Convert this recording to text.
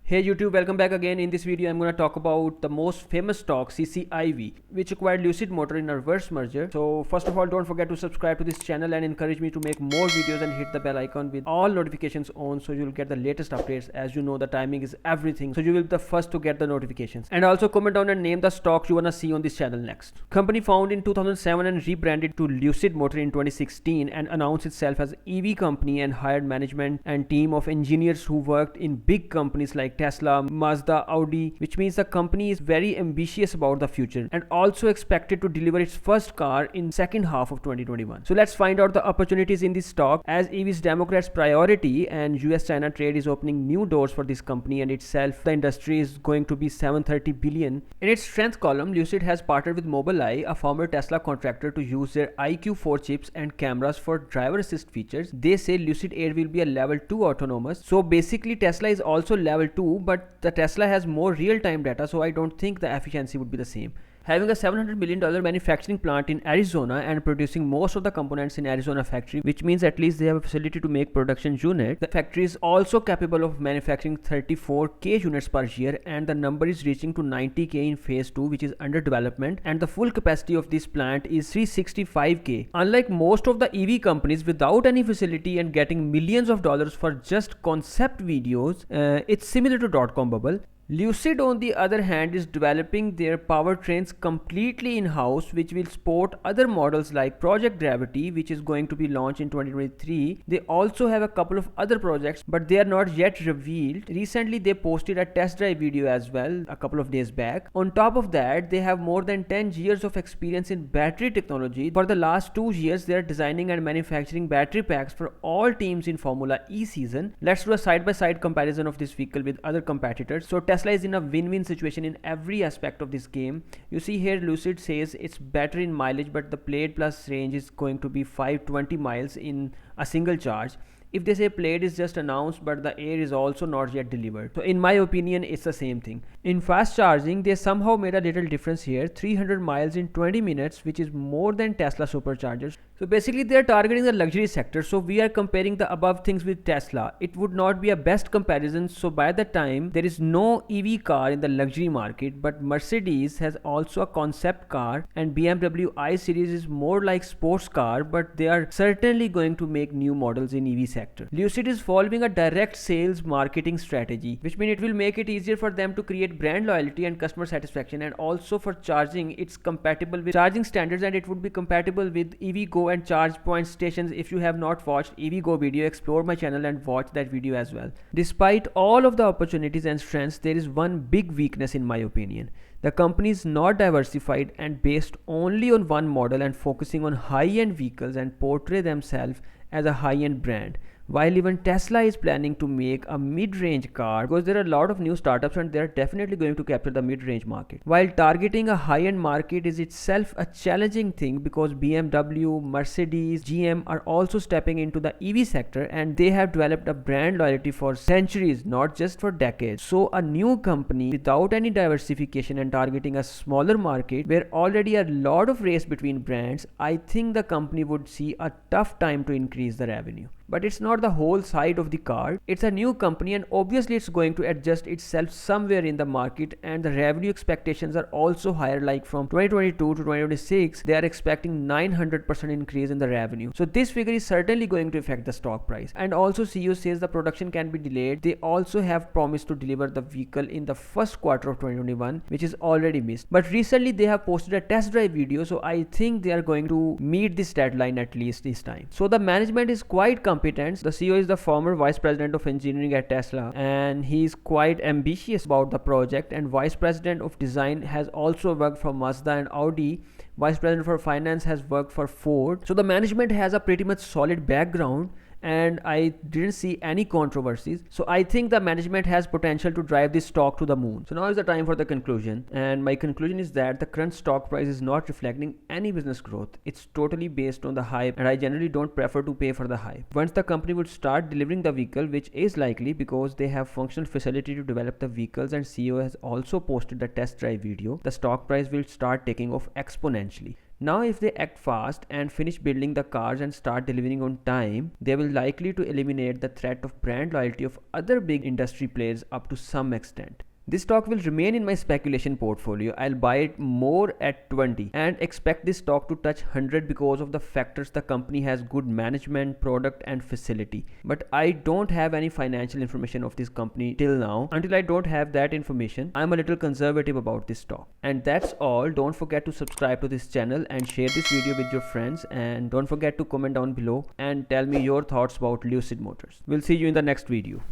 Hey YouTube, welcome back again. In this video, I'm going to talk about the most famous stock, CCIV, which acquired Lucid Motor in a reverse merger. So first of all, don't forget to subscribe to this channel and encourage me to make more videos and hit the bell icon with all notifications on so you'll get the latest updates. As you know, the timing is everything, so you will be the first to get the notifications. And also comment down and name the stocks you want to see on this channel next. Company founded in 2007 and rebranded to Lucid Motor in 2016 and announced itself as EV company and hired management and team of engineers who worked in big companies like Tesla, Mazda, Audi, which means the company is very ambitious about the future and also expected to deliver its first car in second half of 2021. So let's find out the opportunities in this stock, as EV is Democrats' priority and US-China trade is opening new doors for this company and itself. The industry is going to be 730 billion. In its strength column, Lucid has partnered with Mobileye, a former Tesla contractor, to use their IQ4 chips and cameras for driver assist features. They say Lucid Air will be a level 2 autonomous. So basically Tesla is also level 2, but the Tesla has more real-time data, so I don't think the efficiency would be the same. Having a $700 million manufacturing plant in Arizona and producing most of the components in Arizona factory, which means at least they have a facility to make production unit. The factory is also capable of manufacturing 34k units per year, and the number is reaching to 90k in phase 2, which is under development, and the full capacity of this plant is 365k. Unlike most of the EV companies without any facility and getting millions of dollars for just concept videos, it's similar to dot-com bubble. Lucid, on the other hand, is developing their powertrains completely in-house, which will support other models like Project Gravity, which is going to be launched in 2023. They also have a couple of other projects, but they are not yet revealed. Recently, they posted a test drive video as well, a couple of days back. On top of that, they have more than 10 years of experience in battery technology. For the last 2 years, they are designing and manufacturing battery packs for all teams in Formula E season. Let's do a side-by-side comparison of this vehicle with other competitors. So Tesla is in a win-win situation in every aspect of this game. You see here Lucid says it's better in mileage, but the Plaid Plus range is going to be 520 miles in a single charge. If they say Plaid is just announced but the Air is also not yet delivered, so in my opinion it's the same thing. In fast charging, they somehow made a little difference here, 300 miles in 20 minutes, which is more than Tesla superchargers. So basically they are targeting the luxury sector, so we are comparing the above things with Tesla. It would not be a best comparison, so by the time there is no EV car in the luxury market, but Mercedes has also a concept car and BMW i Series is more like sports car, but they are certainly going to make new models in EV sector. Lucid is following a direct sales marketing strategy, which means it will make it easier for them to create brand loyalty and customer satisfaction, and also for charging, it's compatible with charging standards and it would be compatible with EVgo and charge point stations. If you have not watched EVgo video, explore my channel and watch that video as well. Despite all of the opportunities and strengths, there is one big weakness in my opinion. The company is not diversified and based only on one model and focusing on high-end vehicles and portray themselves as a high-end brand, while even Tesla is planning to make a mid-range car, because there are a lot of new startups and they are definitely going to capture the mid-range market. While targeting a high-end market is itself a challenging thing, because BMW, Mercedes, GM are also stepping into the EV sector and they have developed a brand loyalty for centuries, not just for decades. So a new company without any diversification and targeting a smaller market where already a lot of race between brands, I think the company would see a tough time to increase the revenue. But it's not the whole side of the card. It's a new company and obviously it's going to adjust itself somewhere in the market, and the revenue expectations are also higher, like from 2022 to 2026 they are expecting 900% increase in the revenue. So this figure is certainly going to affect the stock price. And also CEO says the production can be delayed. They also have promised to deliver the vehicle in the first quarter of 2021, which is already missed. But recently they have posted a test drive video, so I think they are going to meet this deadline at least this time. So the management is quite competent. The CEO is the former vice president of engineering at Tesla and he is quite ambitious about the project, and vice president of design has also worked for Mazda and Audi. Vice president for finance has worked for Ford. So the management has a pretty much solid background and I didn't see any controversies. So I think the management has potential to drive this stock to the moon. So now is the time for the conclusion, and my conclusion is that the current stock price is not reflecting any business growth. It's totally based on the hype, and I generally don't prefer to pay for the hype. Once the company would start delivering the vehicle, which is likely because they have functional facility to develop the vehicles and CEO has also posted the test drive video, the stock price will start taking off exponentially. Now if they act fast and finish building the cars and start delivering on time, they will likely to eliminate the threat of brand loyalty of other big industry players up to some extent. This stock will remain in my speculation portfolio. I'll buy it more at 20 and expect this stock to touch 100 because of the factors the company has good management, product and facility. But I don't have any financial information of this company till now. Until I don't have that information, I'm a little conservative about this stock. And that's all. Don't forget to subscribe to this channel and share this video with your friends, and don't forget to comment down below and tell me your thoughts about Lucid Motors. We'll see you in the next video.